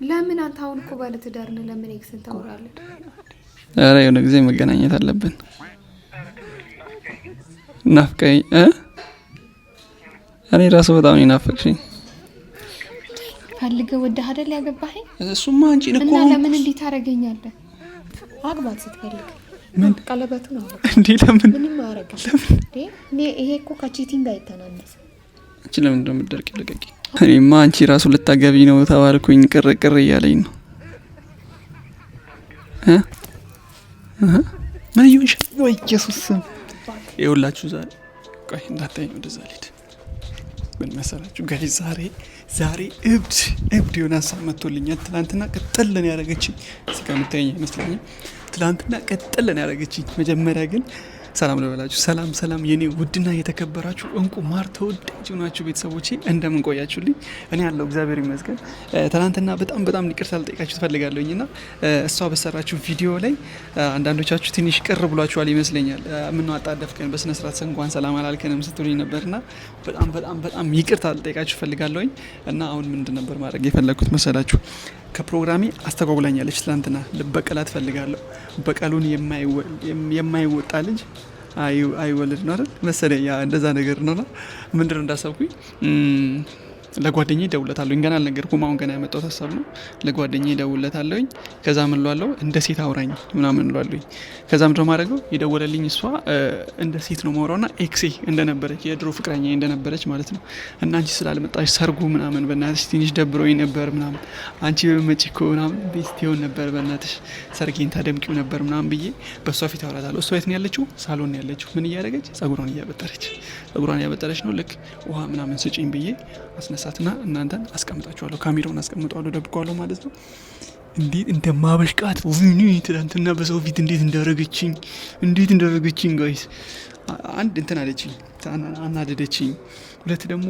ለምን አንተ አሁን እኮ ባለ ትዳር ነህ ለምን ኤክስን ታወራለህ? ኧረ የሆነ ጊዜ መገናኘት አለብን። ናፍቀኝ እኔ ራሱ በጣም ናፈቅሽኝ። ፈልገህ ወደህ አይደል ያገባኸኝ? እሱማ አንቺን እኮ እና ለምን እንዴት ታረጋኛለህ? አግባት ስትፈልግ ምን ቀለበቱ ነው እንዴ? ለምን ምንም አረጋሽ እንዴ? ይሄ እኮ ከቺቲንግ አይተናነስ። አንቺ ለምን እንደምትደርቂ ለቀቂ። እኔማ አንቺ ራሱ ልታገቢ ነው ተባልኩኝ ቅርቅር እያለኝ ነው። ምን ይሁንሽ? ወይ ኢየሱስ ይኸውላችሁ ዛሬ ቆይ እንዳታኝ ወደዛ ልሂድ። ምን መሰላችሁ ጋይስ ዛሬ እብድ የሆነ ሀሳብ መጥቶልኛል። ትናንትና ቀጠለን ያደረገችኝ እዚህ ጋር የምታየኝ አይመስለኝም። ትናንትና ቀጠለን ያደረገችኝ መጀመሪያ ግን ሰላም ልበላችሁ። ሰላም የኔ ውድና የተከበራችሁ እንቁ ማር ተወዳጅ ናችሁ ቤተሰቦቼ እንደምን ቆያችሁልኝ? እኔ ያለው እግዚአብሔር ይመስገን። ትናንትና በጣም ይቅርታ ልጠይቃችሁ ትፈልጋለሁኝና እሷ በሰራችሁ ቪዲዮ ላይ አንዳንዶቻችሁ ትንሽ ቅር ብሏችኋል ይመስለኛል። ምን ነው አጣደፍከን በስነ ስርዓት እንኳን ሰላም አላልከንም ስትሉኝ ነበርና በጣም ይቅርታ ልጠይቃችሁ ፈልጋለሁኝ። እና አሁን ምንድን ነበር ማድረግ የፈለኩት መሰላችሁ? ከፕሮግራሜ አስተጓጉላኛለች። ትናንትና ልበቀላት ፈልጋለሁ። በቀሉን የማይወጣ ልጅ አይወለድ ነው አይደል መሰለኝ። እንደዛ ነገር ነውና ምንድነው እንዳሰብኩኝ ለጓደኛዬ ደውለታለሁ። ገና አልነገርኩም። አሁን ገና ያመጣሁት ሀሳብ ነው። ለጓደኛዬ ደውለታለሁኝ። ከዛ ምን እለዋለሁ እንደ ሴት አውራኝ ምናምን እለዋለሁኝ። ከዛ ምንድነው ማድረገው የደወለልኝ እሷ እንደ ሴት ነው ማውራውና ኤክሴ እንደነበረች የድሮ ፍቅረኛዬ እንደነበረች ማለት ነው። እና አንቺ ስላልመጣሽ ሰርጉ ምናምን በእናትሽ ትንሽ ደብሮኝ ነበር ምናምን አንቺ በመጪ እኮ ምናምን ቤስት ይሆን ነበር በእናትሽ ሰርጌን ታደምቂው ነበር ምናምን ብዬ በእሷ ፊት አወራታለሁ። እሷ የት ነው ያለችው? ሳሎን ነው ያለችው። ምን እያደረገች? ጸጉሯን እያበጠረች ነው። ልክ ውሃ ምናምን ስጪኝ ብዬ አስነሳትና እናንተን አስቀምጣችኋለሁ። ካሜራውን አስቀምጣለሁ፣ ደብቀዋለሁ ማለት ነው። እንዴት እንደማበሽቃት ወይኔ! ትናንትና በሰው ፊት እንዴት እንዳደረገችኝ ጋይስ። አንድ እንትን አለችኝ፣ አናደደችኝ። ሁለት ደግሞ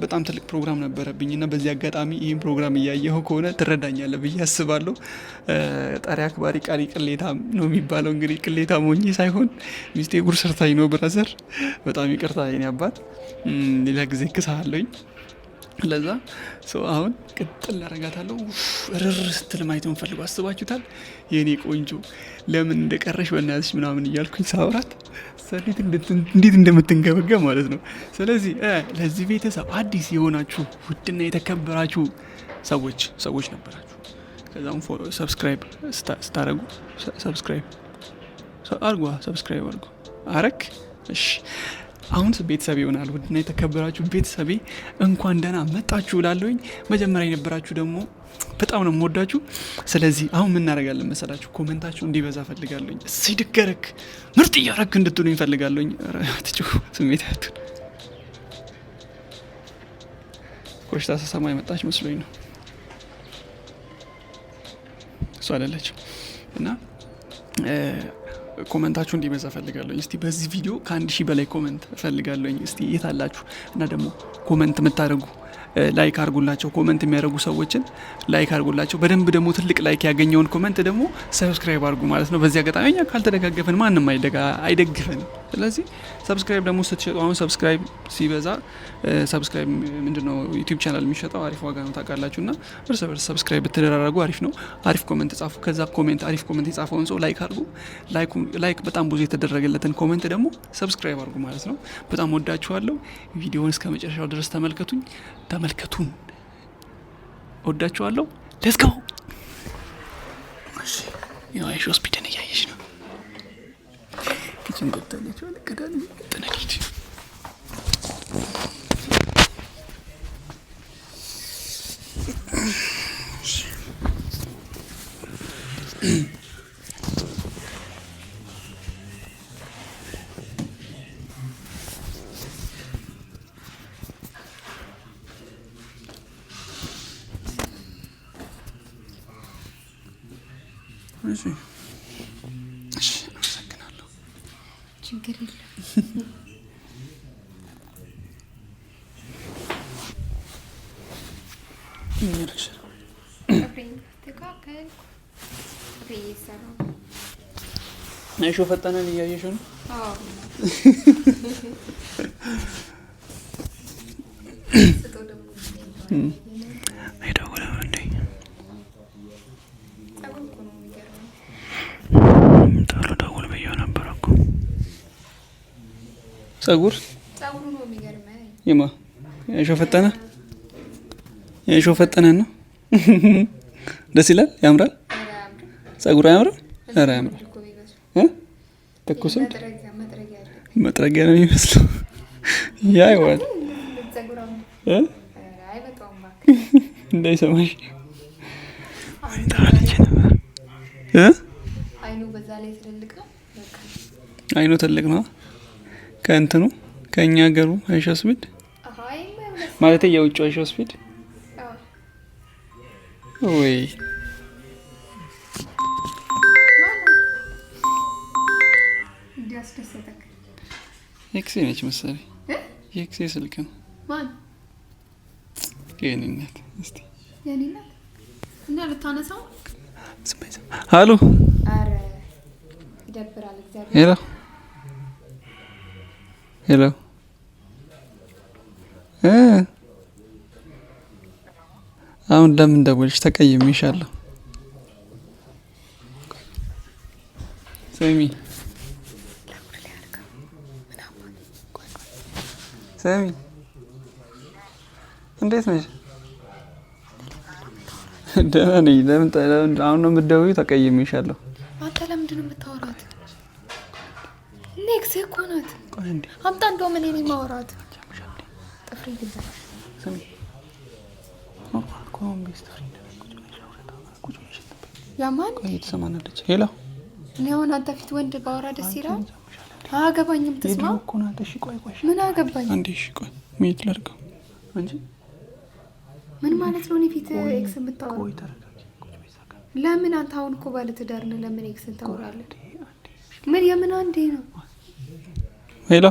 በጣም ትልቅ ፕሮግራም ነበረብኝ እና በዚህ አጋጣሚ ይህን ፕሮግራም እያየኸው ከሆነ ትረዳኛለህ ብዬ አስባለሁ። ጠሪ አክባሪ ቃሪ ቅሌታም ነው የሚባለው። እንግዲህ ቅሌታም ሆኜ ሳይሆን ሚስቴ ጉር ሰርታኝ ነው። ብራዘር በጣም ይቅርታ የኔ አባት፣ ሌላ ጊዜ ክሳለኝ። ለዛ አሁን ቅጥል አረጋታለሁ። ርር ስትል ማየት ፈልጎ አስባችሁታል? የኔ ቆንጆ ለምን እንደቀረሽ በእናትሽ ምናምን እያልኩኝ ሳውራት እንዴት እንደምትንገበገብ ማለት ነው። ስለዚህ ለዚህ ቤተሰብ አዲስ የሆናችሁ ውድና የተከበራችሁ ሰዎች ነበራችሁ። ከዛም ፎሎ ሰብስክራይብ ስታረጉ ሰብስክራይብ አርጉ አረክ። እሺ አሁን ቤተሰብ ይሆናል። ውድና የተከበራችሁ ቤተሰቤ እንኳን ደህና መጣችሁ እላለሁኝ። መጀመሪያ የነበራችሁ ደግሞ በጣም ነው የምወዳችሁ። ስለዚህ አሁን ምን እናደርጋለን መሰላችሁ? ኮሜንታችሁ እንዲበዛ ፈልጋለሁኝ። እሰይ ድገረክ ምርጥ እያረክ እንድትሉኝ ፈልጋለሁኝ። ትጩ ስሜት ያቱን ኮሽታ ሰማ የመጣች መስሎኝ ነው። እሷ አይደለችም። እና ኮሜንታችሁ እንዲበዛ ፈልጋለሁኝ። እስቲ በዚህ ቪዲዮ ከ1000 በላይ ኮሜንት ፈልጋለሁኝ። እስቲ የት አላችሁ? እና ደግሞ ኮሜንት የምታደርጉ ላይክ አድርጉላቸው። ኮሜንት የሚያደርጉ ሰዎችን ላይክ አድርጉላቸው። በደንብ ደግሞ ትልቅ ላይክ ያገኘውን ኮሜንት ደግሞ ሰብስክራይብ አድርጉ ማለት ነው። በዚህ አጋጣሚ እኛ ካልተደጋገፈን ማንም አይደግፈንም። ስለዚህ ሰብስክራይብ ደግሞ ስትሸጡ አሁን ሰብስክራይብ ሲበዛ ሰብስክራይብ ምንድነው ዩቲዩብ ቻናል የሚሸጠው አሪፍ ዋጋ ነው ታውቃላችሁና እርስ በርስ ሰብስክራይብ ብትደራረጉ አሪፍ ነው። አሪፍ ኮሜንት ጻፉ። ከዛ አሪፍ ኮሜንት የጻፈውን ሰው ላይክ አድርጉ። ላይክ በጣም ብዙ የተደረገለትን ኮሜንት ደግሞ ሰብስክራይብ አድርጉ ማለት ነው። በጣም ወዳችኋለሁ። ቪዲዮውን እስከ መጨረሻው ድረስ ተመልከቱን። ወዳችኋለሁ። ሌትስ ጎ። እሺ የአይሾ ስፒድን እያየሽ ነው። ኪችን ገብታለች ወለከዳል ተነኪት እሺ አመሰግናለሁ። ችግር የለም። አይሾ ፈጠነን እያየሽ ነው። አዎ አይደውልም እንዴ? ጸጉር ነው የሚገርመኝ። የማ የሾ ፈጠነ ነው። ደስ ይላል፣ ያምራል። ጸጉር አያምርም? ኧረ ያምራል። ተኩስ መጥረጊያ ነው የሚመስለው። ያ ይዋል እንዳይሰማሽ አይኑ ትልቅ ነው። ከእንትኑ ከእኛ ሀገሩ አይሻ ስፒድ ማለት የውጭ አይሻ ስፒድ ወይ ኤክሴ ነች መሰለኝ። የኤክሴ ስልክ ነው። ማን የኔ እናት? እስቲ የኔ እናት እና ልታነሳው? ሃሎ። አረ ይደብራል። እግዚአብሔር ሄሎ ሄሎ። አሁን ለምን ደወልሽ? ተቀይሜሻለሁ። ሰሚ ሰሚ እንዴት ነሽ? ደህና ነኝ። ለምን አሁን ነው የምትደውይው? ተቀይሜሻለሁ። አንተ ለምንድን ነው የምታወራት? ኔክስ እኮ ናት። አምጣ እንደውም እኔ ነኝ የማወራት። ጥፍሬ ግዛ ሰሚ ያማን የተሰማናለች። ሄሎ እኔ አሁን አንተ ፊት ወንድ ባወራ ደስ ይላል? አገባኝም። ትስማ ምን አገባኝ? አንዴ እሺ ቆይ ሜት ላድርገው እንጂ ምን ማለት ነው? እኔ ፊት ኤክስ የምታወራው ለምን? አንተ አሁን እኮ ባለ ትዳር ነህ። ለምን ኤክስ ታወራለህ? ምን የምን አንዴ ነው? ሄሎ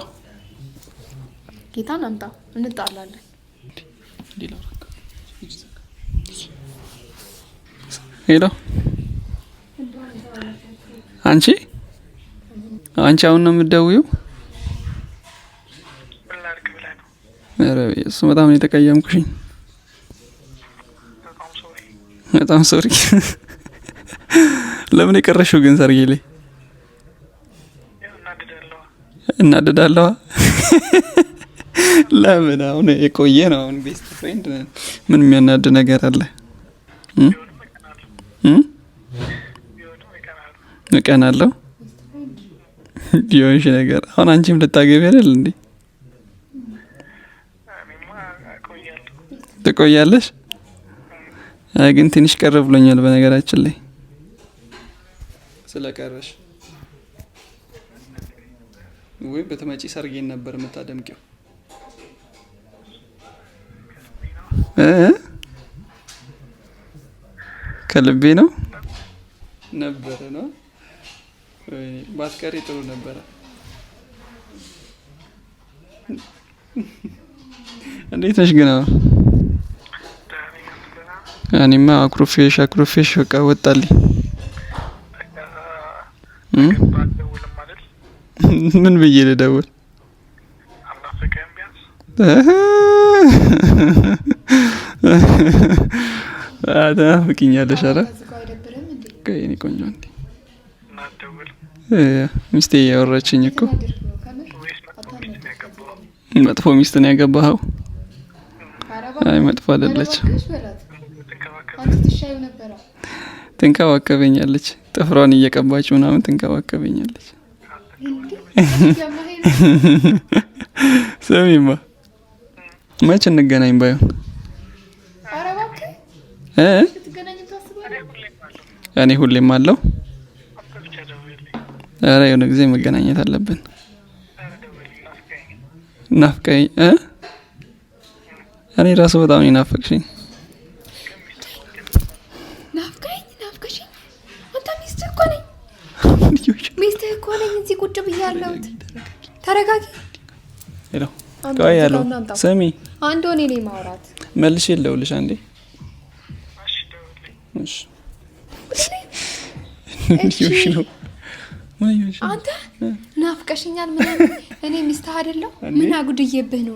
ጌታን አምጣ እንጣላለን። ሄሎ አንቺ አሁን ነው የምትደውይው? ኧረ እሱ በጣም ነው የተቀየምኩሽኝ። በጣም ሶሪ። ለምን የቀረሽው ግን ሰርጌ ላይ? እናደዳለሁ። ለምን? አሁን የቆየ ነው። አሁን ቤስት ፍሬንድ ምን የሚያናድ ነገር አለ? እቀናለሁ ሊሆንሽ ነገር። አሁን አንቺም ልታገቢ አይደል እንዴ? ትቆያለሽ? አይ ግን ትንሽ ቀር ብሎኛል በነገራችን ላይ ስለቀረሽ። ወይ በተመጪ ሰርጌን ነበር የምታደምቂው። ከልቤ ነው ነበር ነው። ባትቀሪ ጥሩ ነበረ። እንዴት ነሽ ግን? እኔማ አኩርፌሽ በቃ ወጣልኝ። ምን ብዬ ልደውል? ትናፍቂኛለሽ። ኧረ የእኔ ቆንጆ እንዴ ሚስቴ እያወራችኝ እኮ። መጥፎ ሚስት ነው ያገባኸው? አይ መጥፎ አይደለችም። ትንከባከበኛለች። ጥፍሯን እየቀባች ምናምን ትንከባከበኛለች። ስሚማ መች እንገናኝ ባይሆን? እኔ ሁሌም አለው። ኧረ የሆነ ጊዜ መገናኘት አለብን። ናፍቀኝ። እኔ ራሱ በጣም ናፈቅሽኝ። ናፍቀሽኝ? አንተ ሚስትህ እኮ ነኝ። ሚስትህ እኮ ነኝ። እዚህ ቁጭ ብያለሁ። ተረጋጊ። ሄሎ ቆይ ያለው ስሚ፣ አንድ ሆኔ ነኝ ማውራት። መልሼ ልደውልሽ አንዴ። እሺ እሺ ነው። አንተ ናፍቀሽኛል ምናምን። እኔ ሚስትህ አይደለሁ? ምን አጉድዬብህ ነው?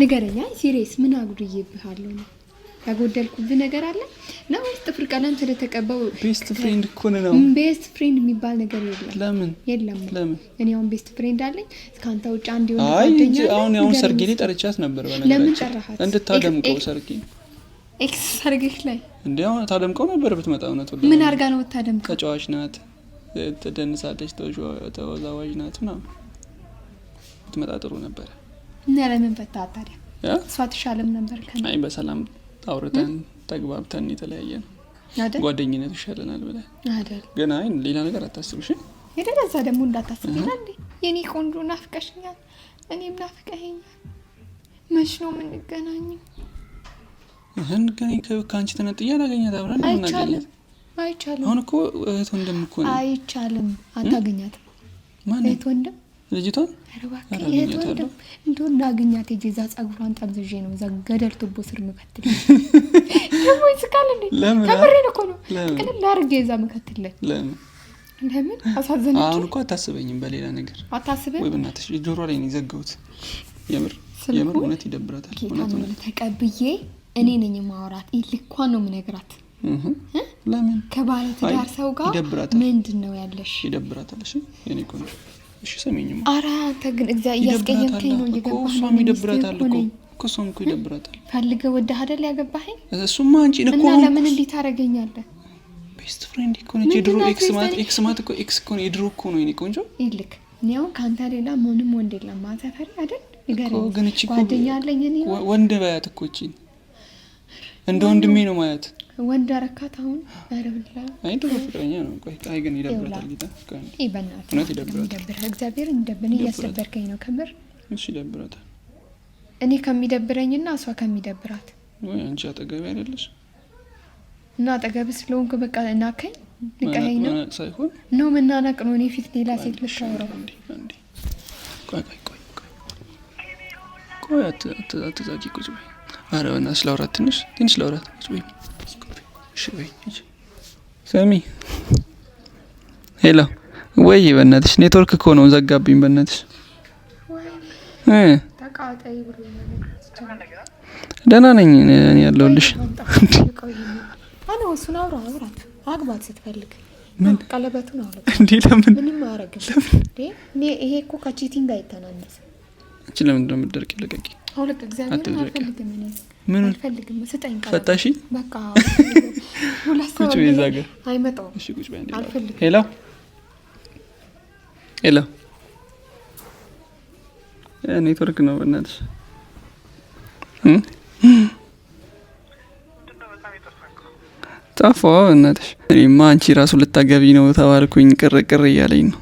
ንገረኛ። ሲሪየስ ምን አጉድዬብህ አለው ነው? ያጎደልኩብህ ነገር አለ ነው? ጥፍር ቀለም ስለተቀባው ቤስት ፍሬንድ እኮ ነው። ቤስት ፍሬንድ የሚባል ነገር የለም። ለምን የለም? እኔ አሁን ቤስት ፍሬንድ አለኝ እስካንተ ውጭ አንድ የሆነ ጓደኛ አሁን ሰርጌ ላይ ጠርቻት ነበር። ለምን ጠራሃት? እንድታደምቀው ሰርጌ ኤክስ ሰርግህ ላይ እንዴው ታደምቀው ነበር ብትመጣ። እውነት ሁሉ ምን አድርጋ ነው የምታደምቀው? ተጫዋች ናት፣ ትደንሳለች፣ ተወዛዋዥ ናት ምናምን ብትመጣ ጥሩ ነበር። እና ለምን ፈታህ ታዲያ? እሷ ትሻለም ነበር ከኔ። አይ በሰላም አውርተን ተግባብተን የተለያየ ነው አይደል? ጓደኝነት ይሻለናል ብለህ አይደል? ግን አይ ሌላ ነገር አታስብሽ። የደረዛ ደግሞ እንዳታስብ ይላል እንዴ? የኔ ቆንጆ ናፍቀሽኛል፣ እኔም ናፍቀኸኛል። መች ነው የምንገናኘው? ግን ከአንቺ ተነጥዬ አላገኛት አብረን እናገኛት። አይቻልም። አሁን እኮ እህት ወንድም እኮ ነው። አይቻልም። አታገኛትም። ማን እህት ወንድም ልጅቷን እንደው እናገኛት ሄጄ እዛ ጸጉሯን ጠምዝዤ ነው እዛ ገደል ቱቦ ስር ምከትል ደግሞ ይስቃል እንዴ? ከምሬን እኮ ነው። ቅልል አድርጌ እዛ ምከትልለት። ለምን አሳዘነች? አሁን እኮ አታስበኝም በሌላ ነገር አታስበኝ ወይ? በእናትሽ ጆሮ ላይ ነው የዘጋሁት። የምር እውነት ይደብራታል። እውነት ተቀብዬ እኔ ነኝ ማውራት ልኳን ነው የምነግራት። ለምን ከባለ ትዳር ሰው ጋር ምንድነው ያለሽ? ይደብራታል። እሺ የኔ ቆንጆ እሺ ሰሚኝም። ኧረ አንተ ግን እግዚአብሔር ያስቀየምከኝ ነው። እየገባህ ነው። ይደብራታል እኮ እሱም እኮ ይደብራታል። ፈልገህ ወደህ አይደል ያገባኸኝ? እሱማ አንቺን እኮ እና ለምን እንዲህ ታደርገኛለህ? ቤስት ፍሬንድ እኮ ነች። የድሮ ኤክስ ማለት እኮ ኤክስ እኮ ነው። የድሮ እኮ ነው የኔ ቆንጆ። ይልክ እኔው ካንተ ሌላ ምንም ወንድ የለም ማተፈሪ አይደል? ንገረኝ። ጓደኛ አለኝ እኔ ወንድ ባያት እኮ እቺ እንደ ወንድሜ ነው ማያት። ወንድ አረካት አሁን አረብላ አይ ድሮ ፍቅረኛ ነው። ቆይ አይ ግን ይደብራታል። ጌታ በእናትህ ይደብራል። እግዚአብሔር እንደብን እያስደበርከኝ ነው ከምር። እሺ ይደብራታል። እኔ ከሚደብረኝና እሷ ከሚደብራት ወይ አንቺ አጠገብ አይደለሽ እና አጠገብ ስለሆንኩ በቃ እናከኝ ንቀኸኝ ነው ሳይሆን ነው መናናቅ ነው። እኔ ፊት ሌላ ሴት ልታወራው እንዴ? ቆይ አትዛጊ ቁጭ በይ። ኧረ በእናትሽ ላውራት ትንሽ ላውራት ቁጭ በይ። እሺ በይ ሰሚ ሄሎ ወይ በእናትሽ ኔትወርክ እኮ ነው ዘጋብኝ። በእናትሽ ተቃጣይ ብሎ ደህና ነኝ እኔ ያለሁልሽ። አዎ እሱን አውራት አግባት ስትፈልግ ምን ቀለበቱን አውራት እንዴ? ለምን ምንም አያረግም እንዴ? ይሄ እኮ ከቺቲንግ አይተናነስም። እቺ ለምን እንደምትደርቂ ለቀቂ አውልቅ። እግዚአብሔር አልፈልግም እኔ ምን አልፈልግም። ስጠኝ ቀለበት ፈታሺ በቃ ሁላሰው አይመጣው። እሺ ቁጭ በይ እንዴ። አልፈልግም። ሄሎ ኔትወርክ ነው በእናትሽ። ጠፋሁ በእናትሽ። እኔማ አንቺ ራሱ ልታገቢ ነው ተባልኩኝ። ቅርቅር እያለኝ ነው።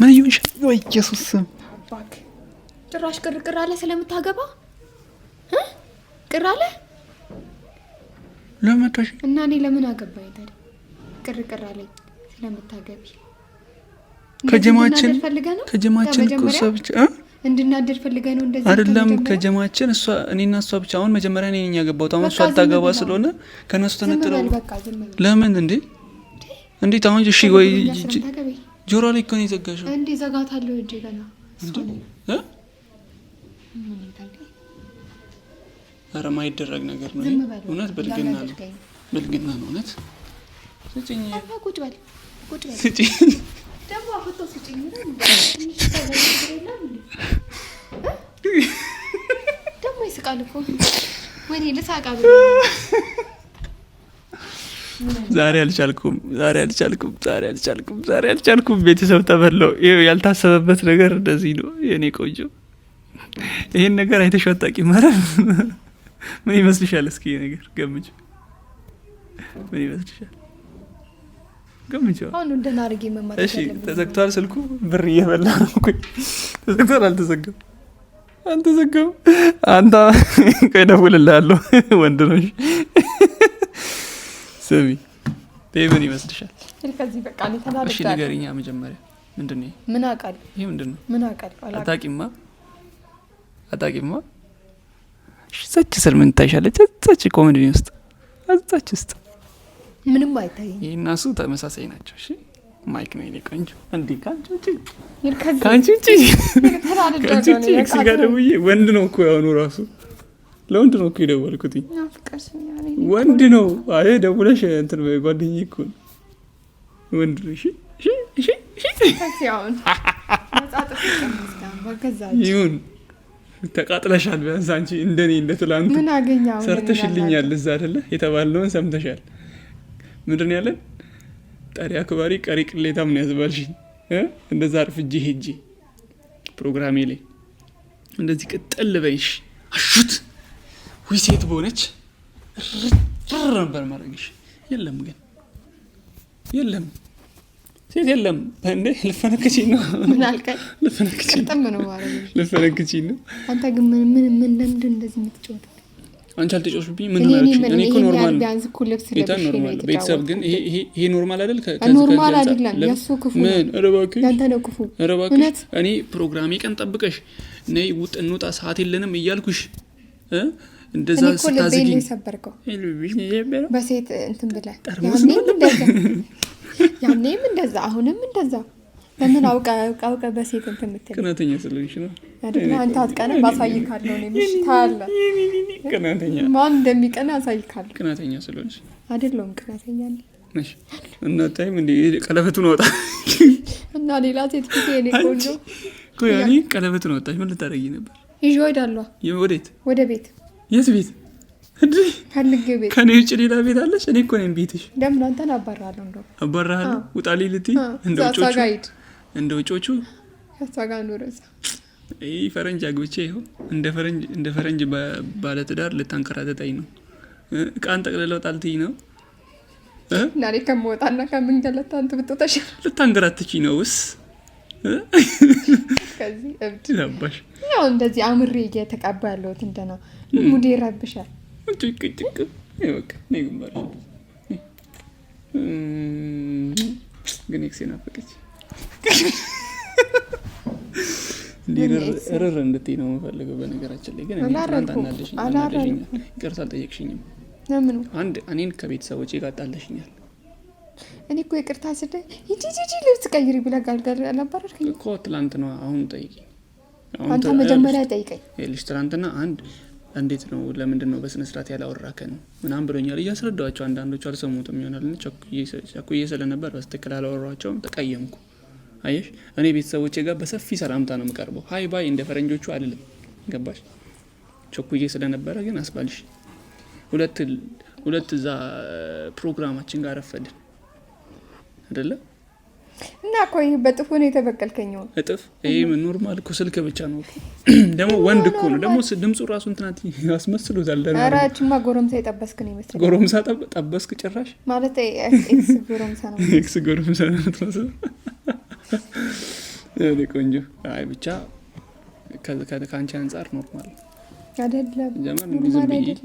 ምን ይሁንሽ? ወይ ኢየሱስ አባክ ጭራሽ ቅርቅር አለ ስለምታገባ ቅር አለ ለማታሽ እና እኔ ለምን አገባኝ ታዲያ? ቅርቅር አለኝ ስለምታገቢ። ከጀማችን እኮ ሰብቻ እንድናደር ፈልገህ ነው እንደዚህ አይደለም? ከጀማችን እሷ እኔና እሷ ብቻ። አሁን መጀመሪያ እኔ ነኝ ያገባሁት። አሁን እሷ አታገባ ስለሆነ ከነሱ ተነጥለው ለምን እንዴ? እንዴት አሁን እሺ ወይ ጆሮ ላይ እኮ ነው የዘጋሽው። እንዴ ዘጋታለሁ እጄ ገና ኧረ ማይደረግ ነገር ነው እውነት። ብልግና ነው እውነት። ስጪኝ ቁጭ በል ስጪኝ ደግሞ አፍቶ ስጪኝ ደግሞ ይስቃል እኮ ወይኔ ልሳቃ ብሎ ዛሬ አልቻልኩም። ቤተሰብ ተበላው። ይሄ ያልታሰበበት ነገር እንደዚህ ነው የኔ ቆንጆ። ይሄን ነገር አይተሽው አታውቂም ማለት ምን ይመስልሻል? እስኪ ነገር ገምጪ። ምን ይመስልሻል? ገምጪ። አሁን እንደና አርጌ መማር እሺ ተዘግቷል ስልኩ። ብር እየበላ ነው እኮ። ተዘግቷል አልተዘጋም? አልተዘጋም። አንተ ቆይ እደውልልሃለሁ። ወንድ ነው። ስሚ ምን ይመስልሻል? ከዚህ በቃ ነው ተናደደ። እሺ ንገሪኛ መጀመሪያ ምንድነው? ምን አውቃለሁ? ይሄ ምንድነው? ምን አውቃለሁ? አታውቂማ? እሺ ሰች ስል ምን ታይሻለች? ሰች ኮሜዲ ውስጥ አዛች ውስጥ ምንም አይታይም። ይሄና እሱ ተመሳሳይ ናቸው። እሺ ማይክ ነው የኔ ቆንጆ። እንዴ ካንቺ ውጪ ኤክስ ጋር ደውዬ ወንድ ነው እኮ ያሁኑ ራሱ ለወንድ ነው እኮ የደወልኩት። ወንድ ነው። አይ ደውለሽ እንትን ጓደኛዬ እኮ ወንድ ነው። እሺ ይሁን ተቃጥለሻል። ቢያንስ አንቺ እንደኔ እንደ ትላንቱ ሰርተሽልኛል። እዛ አይደለ የተባልነውን ሰምተሻል። ምንድን ያለን ጠሪ አክባሪ ቀሪ ቅሌታም ነው ያዝባልሽኝ። እንደዛ አርፍጄ ሄጄ ፕሮግራሜ ላይ እንደዚህ ቅጠል በይሽ አሹት ወይ ሴት በሆነች ነበር ማድረግሽ። የለም ግን የለም ሴት የለም። እንዴ ልፈነክቺኝ ነው? ምን አልከኝ? ልፈነክቺኝ ነው። አንተ ግን ምን ለምንድን እንደዚህ የምትጫወተው? አንቺ አልተጫወትሽብኝ። ምን ማለት ነው? እኔ እኮ ኖርማል ነው። ቤተሰብ ግን ይሄ ኖርማል አይደል? ኖርማል አይደለም። ያሱ ክፉ ምን ረባኪ ያንተ ነው ክፉ። ረባኪ እኔ ፕሮግራሜ ቀን ጠብቀሽ ነይ እንውጣ ሰዓት የለንም እያልኩሽ እንደዛ ስታዝጊኝ ሰበርከው በሴት እንትን ብለህ ያኔም እንደዛ አሁንም እንደዛ ለምን አውቃ በሴት እንትን የምትል ቅናተኛ ስለሆንሽ ነው አይደል? አንተ አትቀናም። አሳይካለሁ እኔ ምሽታለ ቅናተኛ ማን እንደሚቀና አሳይካለሁ። ቅናተኛ ስለሆንሽ አይደለም ቅናተኛ ነሽ እና ታይም እንደ ቀለበቱን ወጣ እና ሌላ ሴት ኪቴ እኔ ቆንጆ ቆያኒ ቀለበቱን ወጣሽ። ምን ልታረጊ ነበር? ይዤ እሄዳለሁ። ወዴት? ወደ ቤት። የት ቤት? እንዴ ፈልጌ ቤት። ከኔ ውጭ ሌላ ቤት አለሽ? እኔ እኮ ነኝ ቤትሽ። ለምን አንተን አባራለሁ? እንደው አባራለሁ ውጣልኝ ልትይ እንደ ውጮቹ ያሳጋ ኑረዛ ፈረንጅ አግብቼ ይኸው እንደ ፈረንጅ ባለ ትዳር ልታንከራተታኝ ነው። ቃን ጠቅልለው ጣልትኝ ነው ናሬ ከመወጣና ከመንገለታ አንተ ብትወጣሽ ልታንከራተቺኝ ነውስ? ከዚህ እብድ ነባሽ። ያው እንደዚህ አምሬ እየተቀባለሁ እንደና ሙዴ ረብሻል። ጭቅ ይወቅ ነይ ግንባር ግን ኤክሴና ፈቀች ረረ እንድትይ ነው የምፈልገው። በነገራችን ላይ ግን አናደሽኝ ይቅርታ አልጠየቅሽኝም። ለምን? እኔን ከቤተሰቦቼ ጋር ጣለሽኛል። እኔ እኮ ይቅርታ ስለ ሂጂ ልብስ ቀይሪ ብለህ ጋልጋል አላባረርከኝ እኮ ትላንት ነው። አሁን ጠይቂኝ። አንተ መጀመሪያ ጠይቀኝ። ይኸውልሽ ትላንትና እንዴት ነው ለምንድን ነው በስነ ስርዓት ያላወራከን ምናምን ብሎኛል። እያስረዳኋቸው አንዳንዶቹ አልሰሙትም ይሆናል። ቸኩዬ ስለነበር በስትክክል አላወራኋቸውም። ተቀየምኩ። አየሽ እኔ ቤተሰቦቼ ጋር በሰፊ ሰላምታ ነው የምቀርበው። ሀይ ባይ እንደ ፈረንጆቹ አይደለም። ገባሽ? ቸኩዬ ስለነበረ ግን አስባልሽ ሁለት እዛ ፕሮግራማችን ጋር ረፈድን አይደለ? እና ቆይ በጥፉ ነው የተበቀልከኝ። እጥፍ ይሄ ምን ኖርማል እኮ ስልክ ብቻ ነው ደግሞ ወንድ እኮ ነው ደግሞ ድምፁ ራሱ እንትናት ያስመስሉታል። አራችማ ጎረምሳ የጠበስክ ነው ይመስላል። ጎረምሳ ጠበስክ ጭራሽ ማለት ኤክስ ጎረምሳ ነው። ኤክስ ጎረምሳ ነው ያኔ ቆንጆ። አይ ብቻ ከአንቺ አንጻር ኖርማል አይደለም። ጀማን እንደዚህ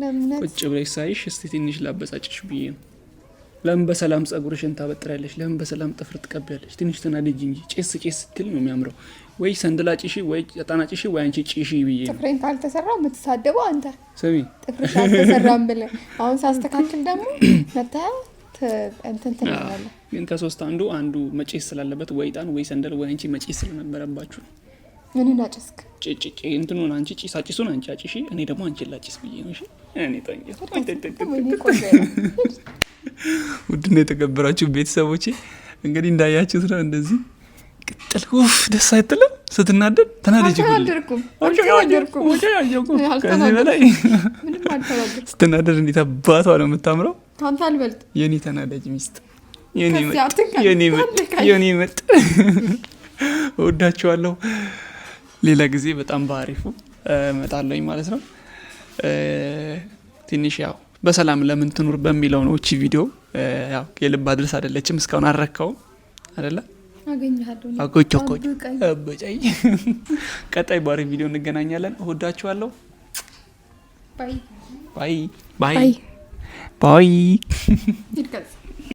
ቁጭ ብለሽ ሳይሽ እስቲ ትንሽ ላበሳጭሽ ብዬ ነው። ለምን በሰላም ጸጉርሽን ታበጥራለሽ? ለምን በሰላም ጥፍር ትቀቢያለሽ? ትንሽ ተናደጂ እንጂ ጭስ ስትል ነው የሚያምረው። ወይ ሰንደላጭሽ ወይ ጣናጭሽ ወይ አንቺ ጭሺ ብዬ ነው። ጥፍሬን ካልተሰራ የምትሳደበው አንተ ስሚ። ጥፍሬን ካልተሰራም ብለህ አሁን ሳስተካክል ደግሞ መታ እንትን ትላለህ። ግን ከሶስት አንዱ መጨስ ስላለበት ወይ ጣን ወይ ሰንደል ወይ አንቺ መጨስ ስለነበረባችሁ ምን እናጨስክ? ጭጭ እንትኑን አንቺ ጭሳጭሱን አንቺ አጭሺ፣ እኔ ደግሞ አንቺ ላጭስ ብዬ ነው። እሺ እኔ ውድና የተከበራችሁ ቤተሰቦቼ እንግዲህ እንዳያችሁት ነው። እንደዚህ ቅጥል ውፍ ደስ አይጥልም? ስትናደድ ተናደጅ ስትናደድ እንዴት አባቷ ነው የምታምረው። የኔ ተናዳጅ ሚስት የኔ መጥ እወዳችኋለሁ። ሌላ ጊዜ በጣም በአሪፉ እመጣለሁኝ ማለት ነው። ትንሽ ያው በሰላም ለምን ትኑር በሚለው ነው እቺ ቪዲዮ። ያው የልብ አድረስ አይደለችም፣ እስካሁን አረካው አይደለ? አበጫይ ቀጣይ በአሪፍ ቪዲዮ እንገናኛለን። እወዳችኋለሁ። ባይ ባይ ባይ ባይ